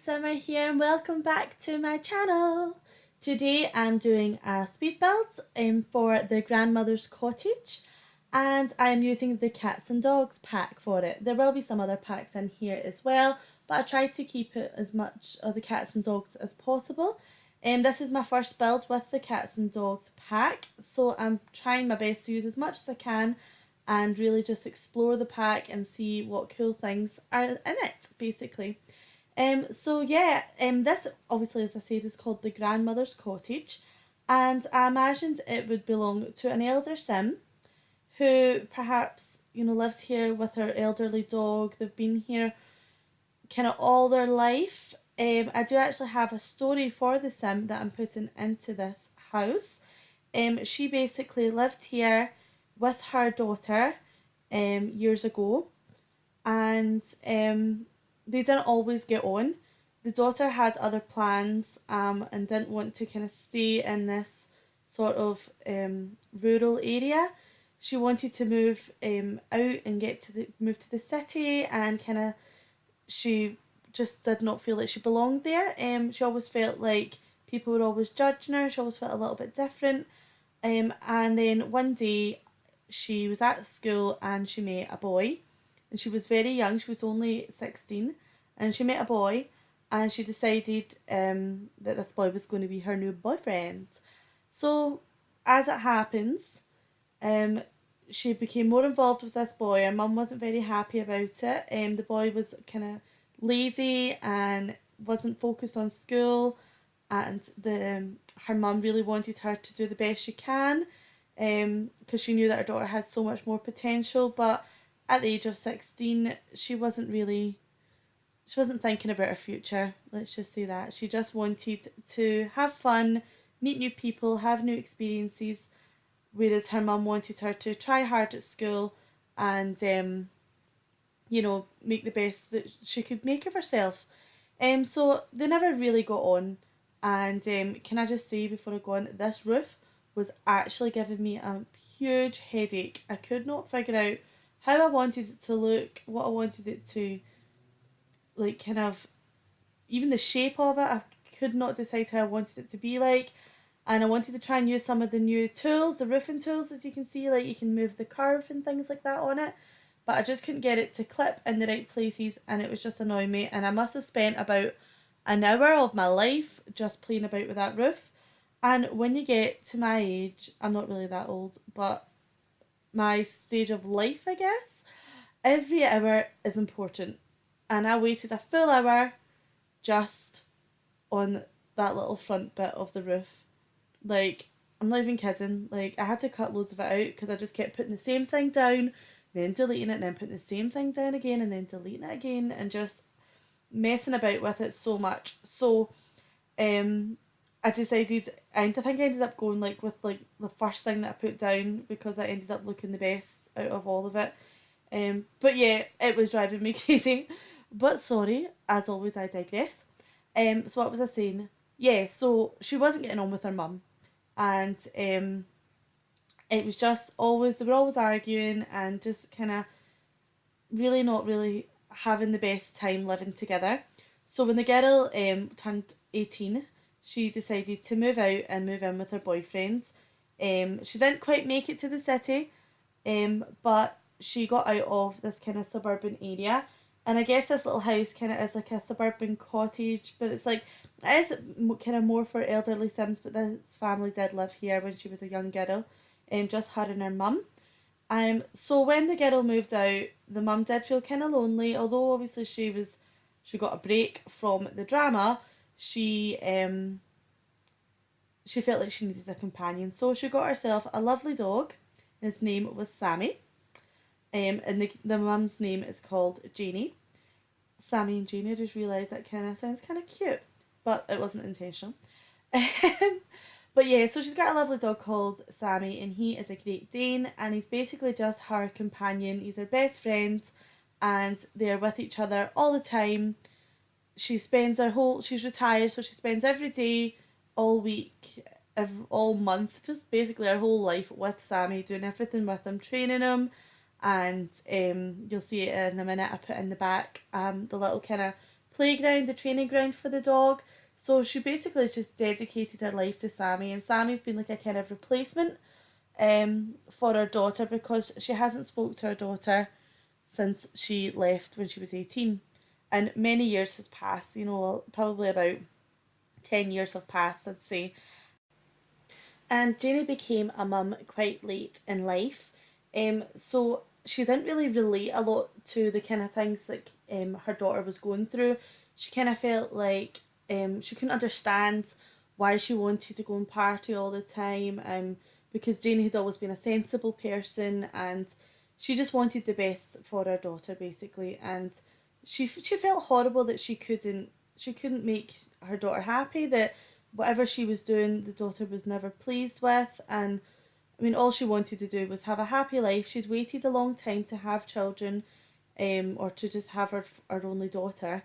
Summer here and welcome back to my channel. Today I'm doing a speed build for the grandmother's cottage, and I'm using the cats and dogs pack for it. There will be some other packs in here as well, but I tried to keep it as much of the cats and dogs as possible. This is my first build with the cats and dogs pack, so I'm trying my best to use as much as I can and really just explore the pack and see what cool things are in it, basically. This obviously, as I said, is called the grandmother's cottage, and I imagined it would belong to an elder sim who perhaps lives here with her elderly dog. They've been here kind of all their life. I do actually have a story for the sim that I'm putting into this house. She basically lived here with her daughter years ago, and they didn't always get on. The daughter had other plans and didn't want to kind of stay in this sort of rural area. She wanted to move out and move to the city, and kind of she just did not feel like she belonged there. She always felt like people were always judging her. She always felt a little bit different. And then one day she was at school and she met a boy, and she was very young. She was only 16, and she met a boy, and she decided that this boy was going to be her new boyfriend. So, as it happens, she became more involved with this boy. Her mum wasn't very happy about it. The boy was kind of lazy and wasn't focused on school, and her mum really wanted her to do the best she can, because she knew that her daughter had so much more potential. But at the age of 16, she wasn't thinking about her future. Let's just say that she just wanted to have fun, meet new people, have new experiences, whereas her mum wanted her to try hard at school and make the best that she could make of herself. So they never really got on. And can I just say before I go on, this roof was actually giving me a huge headache. I could not figure out how I wanted it to look, what I wanted it to, like, kind of, even the shape of it. I could not decide how I wanted it to be like. And I wanted to try and use some of the new tools, the roofing tools, as you can see, like you can move the curve and things like that on it. But I just couldn't get it to clip in the right places, and it was just annoying me. And I must have spent about an hour of my life just playing about with that roof. And when you get to my age, I'm not really that old, but my stage of life, I guess, every hour is important. And I waited a full hour just on that little front bit of the roof. Like, I'm not even kidding. Like, I had to cut loads of it out because I just kept putting the same thing down, then deleting it, and then putting the same thing down again, and then deleting it again, and just messing about with it so much. So, I decided, I think I ended up going like with like the first thing that I put down, because I ended up looking the best out of all of it. But yeah, it was driving me crazy. But sorry, as always, I digress. So what was I saying? Yeah, so she wasn't getting on with her mum, and it was just always, they were always arguing and just kind of really not really having the best time living together. So when the girl turned 18, she decided to move out and move in with her boyfriend. She didn't quite make it to the city, but she got out of this kind of suburban area. And I guess this little house kind of is like a suburban cottage, but it's like, it is kind of more for elderly Sims, but this family did live here when she was a young girl, just her and her mum. So when the girl moved out, the mum did feel kind of lonely, although obviously she got a break from the drama. She felt like she needed a companion, so she got herself a lovely dog. His name was Sammy, and the mum's name is called Janie. Sammy and Janie. I just realised that kind of sounds kind of cute, but it wasn't intentional. But yeah, so she's got a lovely dog called Sammy, and he is a Great Dane, and he's basically just her companion. He's her best friend, and they're with each other all the time. She's retired, so she spends every day, all week, all month, just basically her whole life with Sammy, doing everything with him, training him. And you'll see it in a minute. I put in the back the little kind of playground, the training ground for the dog. So she basically has just dedicated her life to Sammy, and Sammy's been like a kind of replacement for her daughter because she hasn't spoke to her daughter since she left when she was 18. And many years has passed, probably about 10 years have passed, I'd say. And Janie became a mum quite late in life. So she didn't really relate a lot to the kind of things that her daughter was going through. She kind of felt like she couldn't understand why she wanted to go and party all the time, because Janie had always been a sensible person and she just wanted the best for her daughter basically. And she felt horrible that she couldn't make her daughter happy, that whatever she was doing the daughter was never pleased with. And I mean, all she wanted to do was have a happy life. She'd waited a long time to have children, or to just have her only daughter.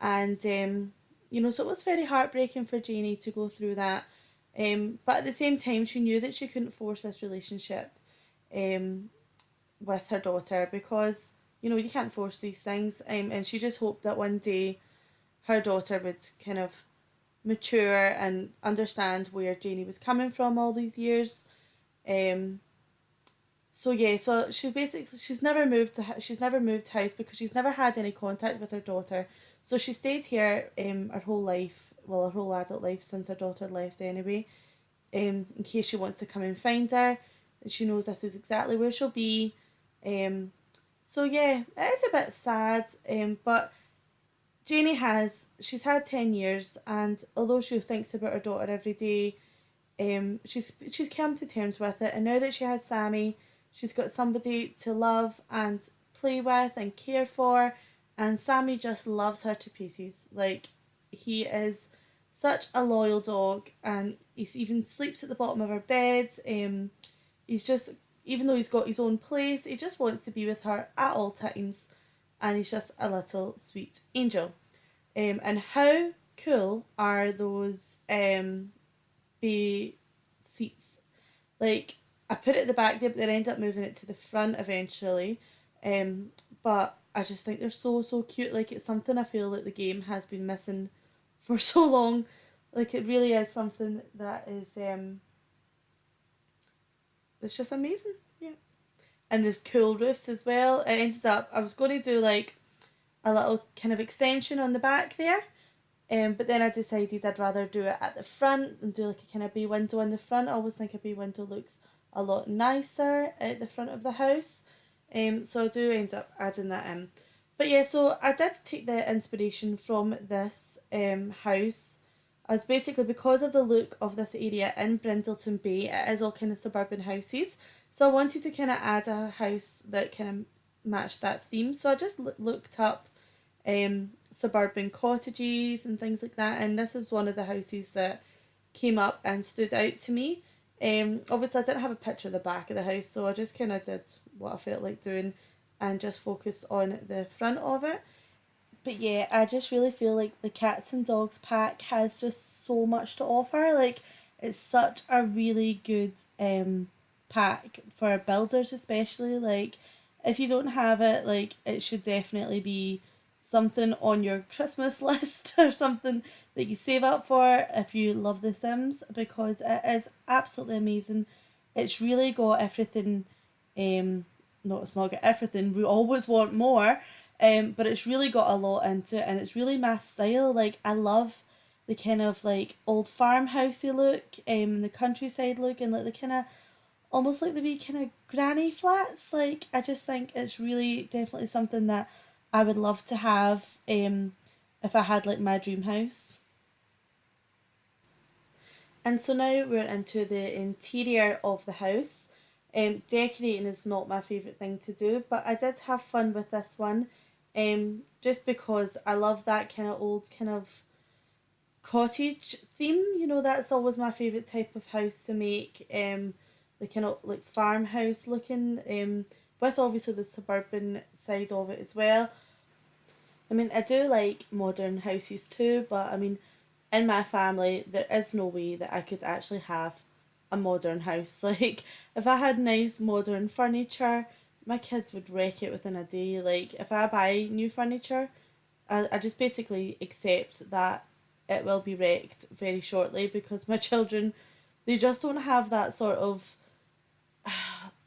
And so it was very heartbreaking for Janie to go through that. But at the same time, she knew that she couldn't force this relationship um, with her daughter, because you can't force these things. And she just hoped that one day her daughter would kind of mature and understand where Janie was coming from all these years. Um, so yeah, so she's never moved house because she's never had any contact with her daughter. So she stayed here her whole life, well, her whole adult life since her daughter left anyway. In case she wants to come and find her, and she knows this is exactly where she'll be. Um, so yeah, it is a bit sad. But she's had 10 years, and although she thinks about her daughter every day, she's come to terms with it, and now that she has Sammy, she's got somebody to love and play with and care for, and Sammy just loves her to pieces. Like, he is such a loyal dog, and he even sleeps at the bottom of her bed. He's just, even though he's got his own place, he just wants to be with her at all times, and he's just a little sweet angel. And how cool are those bay seats? Like, I put it at the back there, but then I ended up moving it to the front eventually. Um, but I just think they're so cute. Like, it's something I feel like the game has been missing for so long. Like, it really is something that is it's just amazing. Yeah. And there's cool roofs as well. It ended up I was going to do like a little kind of extension on the back there. But then I decided I'd rather do it at the front and do like a kind of bay window in the front. I always think a bay window looks a lot nicer at the front of the house. So I do end up adding that in. But yeah, so I did take the inspiration from this house. As basically, because of the look of this area in Brindleton Bay, it is all kind of suburban houses. So I wanted to kind of add a house that kind of matched that theme. So I just looked up suburban cottages and things like that, and this is one of the houses that came up and stood out to me. Obviously I didn't have a picture of the back of the house, so I just kind of did what I felt like doing and just focused on the front of it. But yeah, I just really feel like the Cats and Dogs pack has just so much to offer. Like, it's such a really good pack for builders, especially. Like, if you don't have it, like, it should definitely be something on your Christmas list or something that you save up for if you love The Sims, because it is absolutely amazing. It's really got everything. No, it's not got everything. We always want more, but it's really got a lot into it, and it's really my style. Like, I love the kind of like old farmhousey look, the countryside look, and like the kind of almost like the wee kind of granny flats. Like, I just think it's really definitely something that I would love to have if I had like my dream house. And so now we're into the interior of the house. Decorating is not my favourite thing to do, but I did have fun with this one. Just because I love that kind of old kind of cottage theme. That's always my favourite type of house to make. The kind of like farmhouse looking, with obviously the suburban side of it as well. I mean, I do like modern houses too, but I mean, in my family, there is no way that I could actually have a modern house. Like, if I had nice modern furniture, my kids would wreck it within a day. Like, if I buy new furniture, I just basically accept that it will be wrecked very shortly because my children, they just don't have that sort of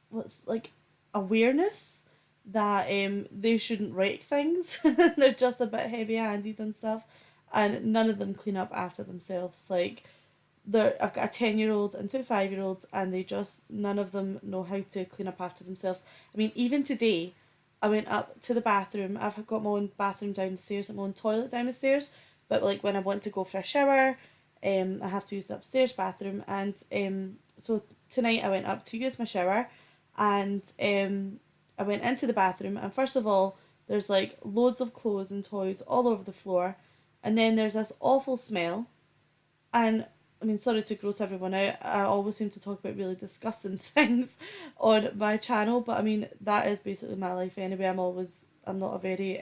what's like awareness that they shouldn't wreck things. They're just a bit heavy handed and stuff, and none of them clean up after themselves. Like I've got a 10-year old and two 5-year olds, and they just none of them know how to clean up after themselves. I mean, even today, I went up to the bathroom. I've got my own bathroom downstairs and my own toilet down the stairs. But like when I want to go for a shower, I have to use the upstairs bathroom. And so tonight I went up to use my shower, and I went into the bathroom. And first of all, there's like loads of clothes and toys all over the floor, and then there's this awful smell. And I mean, sorry to gross everyone out. I always seem to talk about really disgusting things on my channel, but I mean that is basically my life anyway. I'm not a very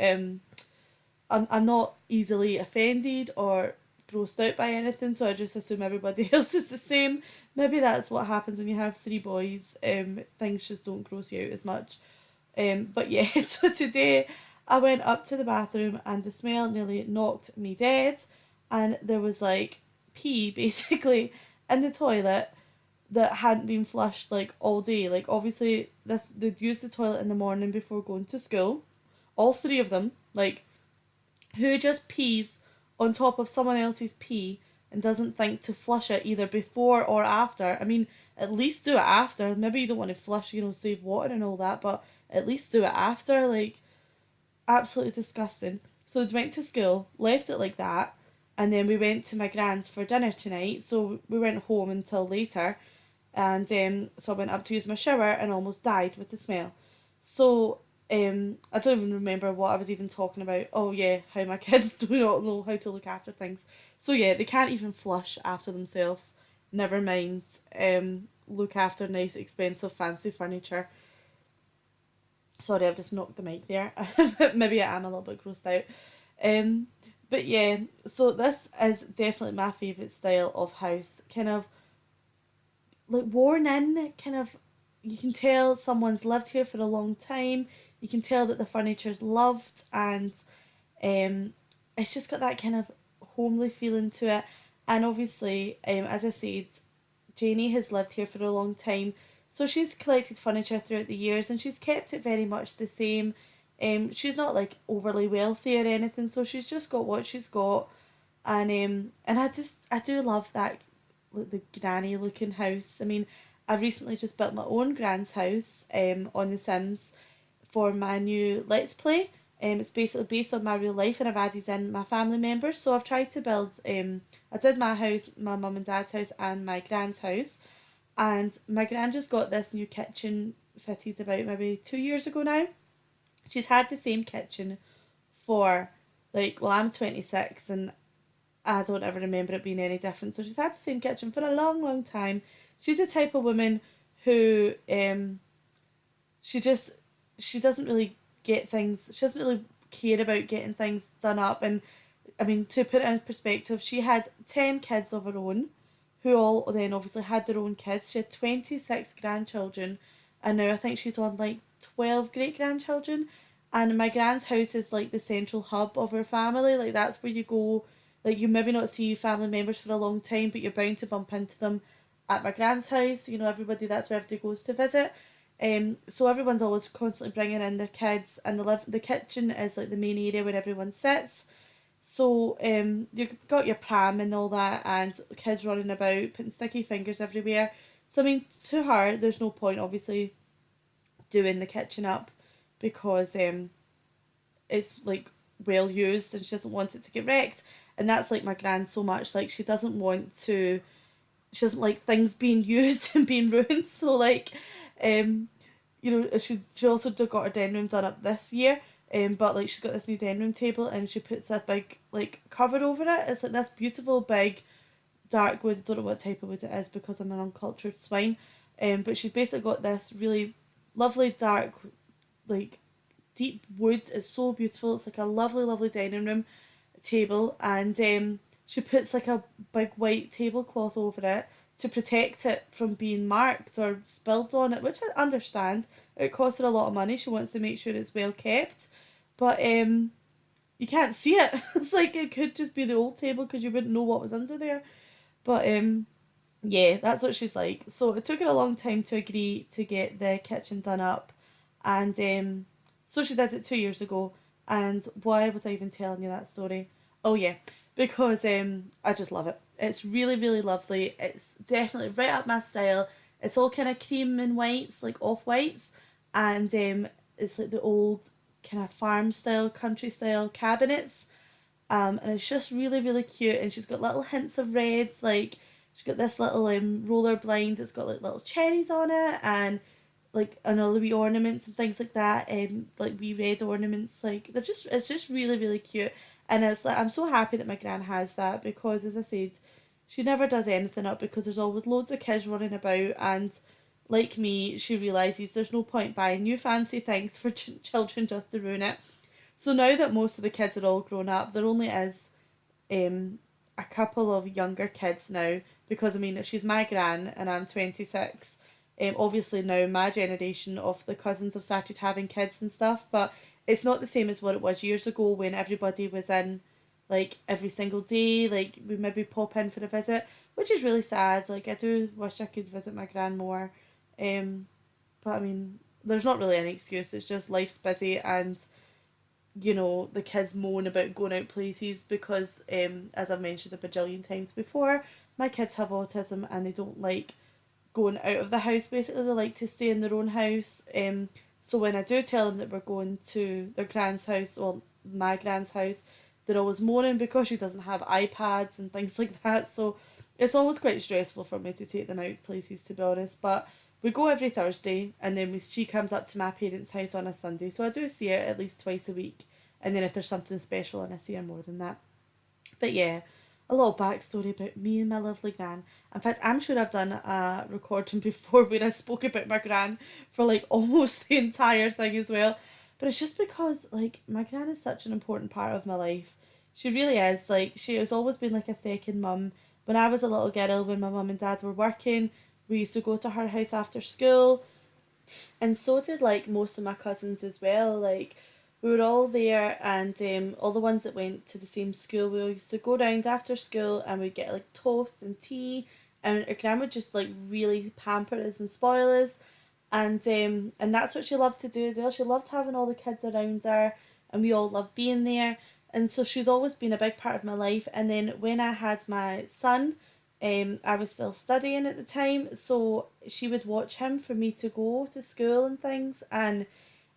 I'm not easily offended or grossed out by anything, so I just assume everybody else is the same. Maybe that's what happens when you have three boys. Things just don't gross you out as much. But yeah, so today I went up to the bathroom and the smell nearly knocked me dead, and there was like pee basically in the toilet that hadn't been flushed like all day. Like obviously this they'd used the toilet in the morning before going to school. All three of them. Like who just pees on top of someone else's pee and doesn't think to flush it either before or after? I mean, at least do it after. Maybe you don't want to flush, save water and all that, but at least do it after. Like, absolutely disgusting. So they went to school, left it like that, and then we went to my grand's for dinner tonight. So we went home until later, and so I went up to use my shower and almost died with the smell. So I don't even remember what I was even talking about. Oh yeah, how my kids do not know how to look after things. So yeah, they can't even flush after themselves. Never mind look after nice, expensive, fancy furniture. Sorry, I've just knocked the mic there. Maybe I am a little bit grossed out. Um, but yeah, so this is definitely my favourite style of house. Kind of like worn in, kind of you can tell someone's lived here for a long time. You can tell that the furniture's loved, and it's just got that kind of homely feeling to it. And obviously, as I said, Janie has lived here for a long time, so she's collected furniture throughout the years, and she's kept it very much the same. She's not like overly wealthy or anything, so she's just got what she's got, and I do love that, like the granny looking house. I mean, I recently just built my own grand's house on The Sims for my new Let's Play. It's basically based on my real life, and I've added in my family members. So I've tried to build. I did my house, my mum and dad's house, and my grand's house. And my grand just got this new kitchen fitted about maybe 2 years ago now. She's had the same kitchen for like, well, I'm 26 and I don't ever remember it being any different. So she's had the same kitchen for a long, long time. She's the type of woman who she just she doesn't really get things. She doesn't really care about getting things done up. And I mean, to put it in perspective, she had 10 kids of her own, who all then obviously had their own kids. She had 26 grandchildren, and now I think she's on like 12 great grandchildren. And my grand's house is like the central hub of her family. Like that's where you go. Like you maybe not see family members for a long time, but you're bound to bump into them at my grand's house. Everybody, that's where everybody goes to visit. So everyone's always constantly bringing in their kids, and the kitchen is like the main area where everyone sits. So you've got your pram and all that, and kids running about, putting sticky fingers everywhere. So I mean, to her, there's no point obviously doing the kitchen up because it's like well used, and she doesn't want it to get wrecked. And that's like my gran so much. Like she doesn't like things being used and being ruined. So like, she also got her den room done up this year. But like she's got this new den room table, and she puts a big like cover over it. It's like this beautiful big dark wood. I don't know what type of wood it is because I'm an uncultured swine. But she's basically got this really lovely dark, like deep wood. It's so beautiful. It's like a lovely, lovely dining room table, and she puts like a big white tablecloth over it to protect it from being marked or spilled on it, which I understand. It costs her a lot of money. She wants to make sure it's well kept. But you can't see it. It's like it could just be the old table because you wouldn't know what was under there. But yeah, that's what she's like. So it took her a long time to agree to get the kitchen done up, and so she did it 2 years ago. And why was I even telling you that story? Oh yeah, because I just love it. It's really really lovely. It's definitely right up my style. It's all kind of cream and whites, like off whites, and it's like the old kind of farm style, country style cabinets, and it's just really, really cute. And she's got little hints of reds, like she's got this little roller blind that's got like little cherries on it, and all the wee ornaments and things like that. Like wee red ornaments, like it's just really, really cute. And it's like I'm so happy that my gran has that because, as I said, she never does anything up because there's always loads of kids running about, and like me, she realizes there's no point buying new fancy things for children just to ruin it. So now that most of the kids are all grown up, there only is um, a couple of younger kids now because I mean she's my gran and I'm 26. Obviously now my generation of the cousins have started having kids and stuff, but it's not the same as what it was years ago when everybody was in like every single day. Like we maybe pop in for a visit, which is really sad. Like I do wish I could visit my gran more, um, but I mean there's not really any excuse. It's just life's busy and the kids moan about going out places because, as I've mentioned a bajillion times before, my kids have autism and they don't like going out of the house. Basically, they like to stay in their own house. So when I do tell them that we're going to their grand's house or my grand's house, they're always moaning because she doesn't have iPads and things like that. So it's always quite stressful for me to take them out places, to be honest. But we go every Thursday, and then she comes up to my parents' house on a Sunday. So I do see her at least twice a week. And then if there's something special, and I see her more than that. But yeah, a little backstory about me and my lovely gran. In fact, I'm sure I've done a recording before where I spoke about my gran for like almost the entire thing as well. But it's just because like my gran is such an important part of my life. She really is. Like she has always been like a second mum. When I was a little girl, when my mum and dad were working, we used to go to her house after school, and so did like most of my cousins as well. Like we were all there, and all the ones that went to the same school, we all used to go round after school and we'd get like toast and tea, and our grandma would just like really pamper us and spoil us, and that's what she loved to do as well. She loved having all the kids around her, and we all loved being there. And so she's always been a big part of my life. And then when I had my son, I was still studying at the time, so she would watch him for me to go to school and things. And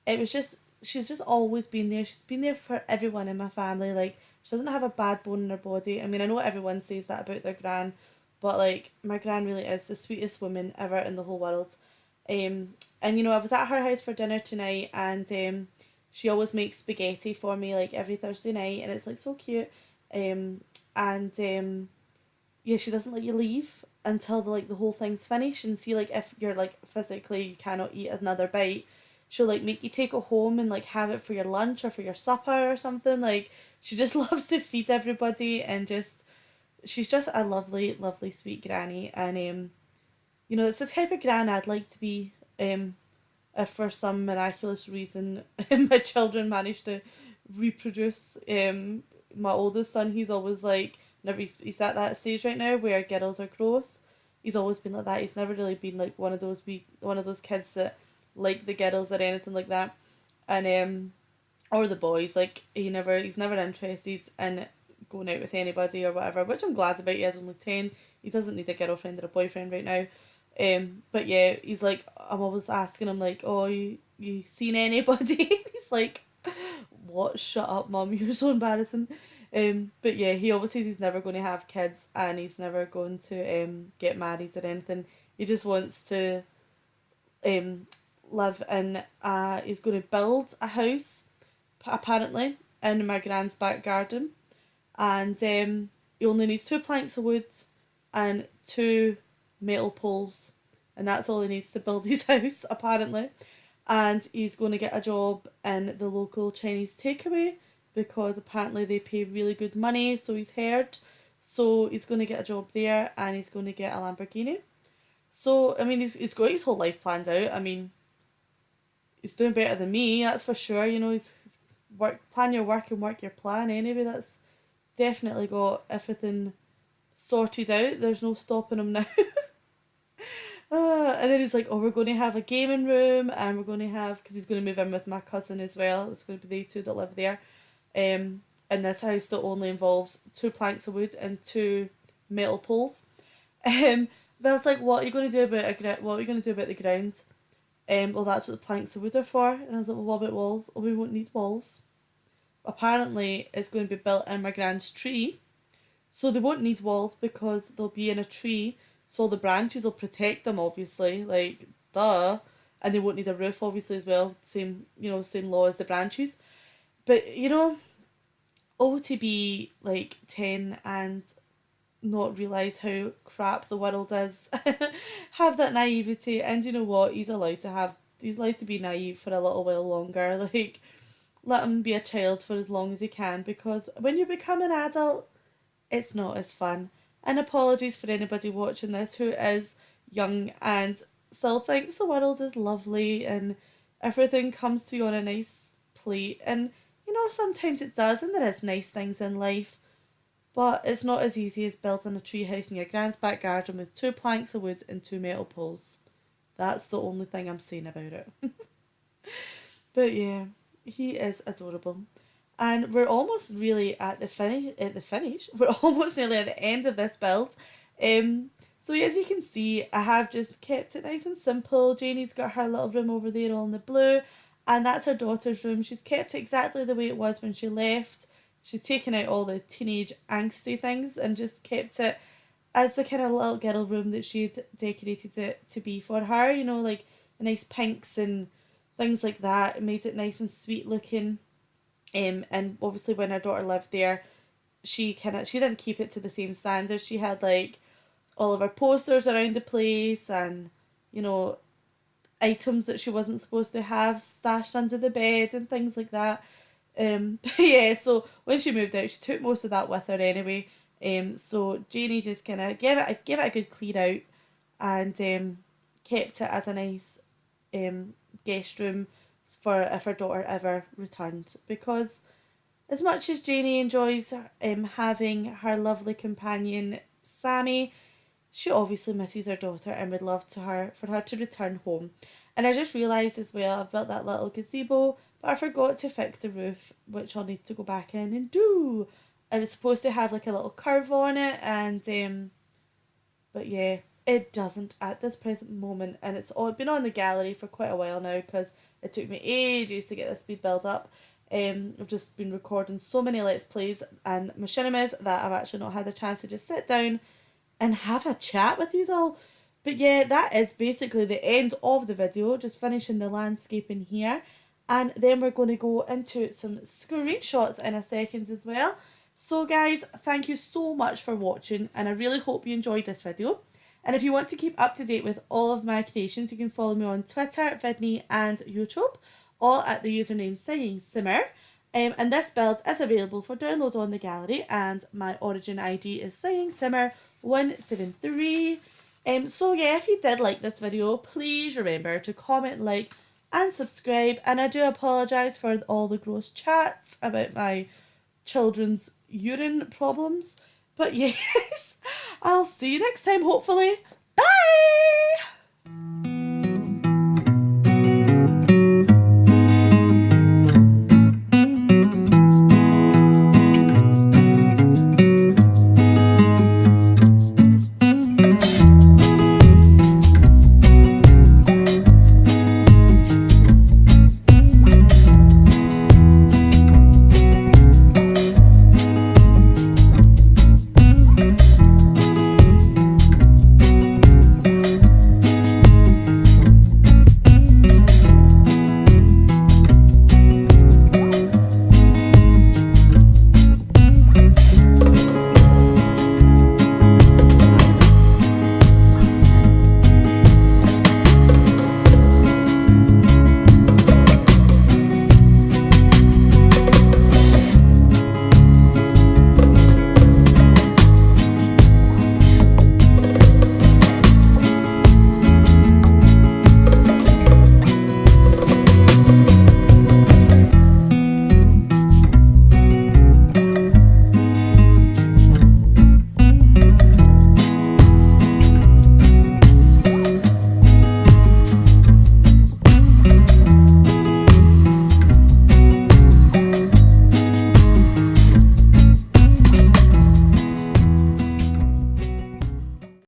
it was just she's just always been there. She's been there for everyone in my family. Like she doesn't have a bad bone in her body. I mean, I know everyone says that about their gran, but like my gran really is the sweetest woman ever in the whole world. And I was at her house for dinner tonight, and she always makes spaghetti for me like every Thursday night, and it's like so cute. And yeah, she doesn't let you leave until the whole thing's finished. And see, like if you're like physically you cannot eat another bite, she'll like make you take it home and like have it for your lunch or for your supper or something. Like she just loves to feed everybody, and just she's just a lovely, lovely, sweet granny. And it's the type of gran I'd like to be. If for some miraculous reason my children manage to reproduce. My oldest son, he's always like, whenever he's at that stage right now where girls are gross, he's always been like that. He's never really been like one of those kids that like the girls or anything like that. And or the boys, like he's never interested in going out with anybody or whatever, which I'm glad about. He has only 10. He doesn't need a girlfriend or a boyfriend right now. But yeah, he's like, I'm always asking him like, oh, you seen anybody? He's like, what? Shut up, mum, you're so embarrassing. But yeah, he always says he's never going to have kids, and he's never going to get married or anything. He just wants to um live in. He's going to build a house, apparently, in my gran's back garden, and he only needs two planks of wood and two metal poles, and that's all he needs to build his house, apparently. And he's going to get a job in the local Chinese takeaway because apparently they pay really good money, so he's heard. So he's going to get a job there, and he's going to get a Lamborghini. So I mean, he's got his whole life planned out. I mean, he's doing better than me, that's for sure. He's plan your work and work your plan anyway. That's definitely got everything sorted out. There's no stopping him now. And then he's like, oh, we're going to have a gaming room, and we're going to have, because he's going to move in with my cousin as well. It's going to be they two that live there. In this house that only involves 2 planks of wood and 2 metal poles. But I was like, what are you going to do about what are you going to do about the ground? Well, that's what the planks of wood are for. And I was like, well, what about walls? Oh, we won't need walls. Apparently, it's going to be built in my grand's tree, so they won't need walls because they'll be in a tree, so the branches will protect them, obviously, like, duh. And they won't need a roof, obviously, as well. Same law as the branches. But, to be, like, 10 and not realise how crap the world is. Have that naivety, and you know what? He's allowed to be naive for a little while longer. Like, let him be a child for as long as he can, because when you become an adult, it's not as fun. And apologies for anybody watching this who is young and still thinks the world is lovely and everything comes to you on a nice plate. And sometimes it does, and there is nice things in life, but it's not as easy as building a tree house in your grand's back garden with 2 planks of wood and 2 metal poles. That's the only thing I'm saying about it. But yeah, he is adorable. And we're almost really at the finish. We're almost nearly at the end of this build. So as you can see, I have just kept it nice and simple. Janie's got her little room over there all in the blue, and that's her daughter's room. She's kept it exactly the way it was when she left. She's taken out all the teenage angsty things and just kept it as the kind of little girl room that she'd decorated it to be for her. Like the nice pinks and things like that. It made it nice and sweet looking. And obviously when her daughter lived there, she didn't keep it to the same standards. She had like all of her posters around the place, and items that she wasn't supposed to have stashed under the bed and things like that. But yeah, so when she moved out, she took most of that with her anyway. So Janie just kind of gave it a good clean out, and kept it as a nice guest room for if her daughter ever returned. Because as much as Janie enjoys having her lovely companion Sammy, she obviously misses her daughter and would love for her to return home. And I just realised as well, I've built that little gazebo, but I forgot to fix the roof, which I'll need to go back in and do. I was supposed to have like a little curve on it, and but yeah, it doesn't at this present moment, and it's been on the gallery for quite a while now because it took me ages to get this speed build up. I've just been recording so many Let's Plays and machinimas that I've actually not had the chance to just sit down and have a chat with these all. But yeah, that is basically the end of the video, just finishing the landscaping here. And then we're going to go into some screenshots in a second as well. So guys, thank you so much for watching, and I really hope you enjoyed this video. And if you want to keep up to date with all of my creations, you can follow me on Twitter, Vidney and YouTube, all at the username Singing Simmer. And this build is available for download on the gallery, and my origin ID is Singing Simmer 173. So yeah, if you did like this video, please remember to comment, like and subscribe. And I do apologise for all the gross chats about my children's urine problems. But yes, I'll see you next time, hopefully.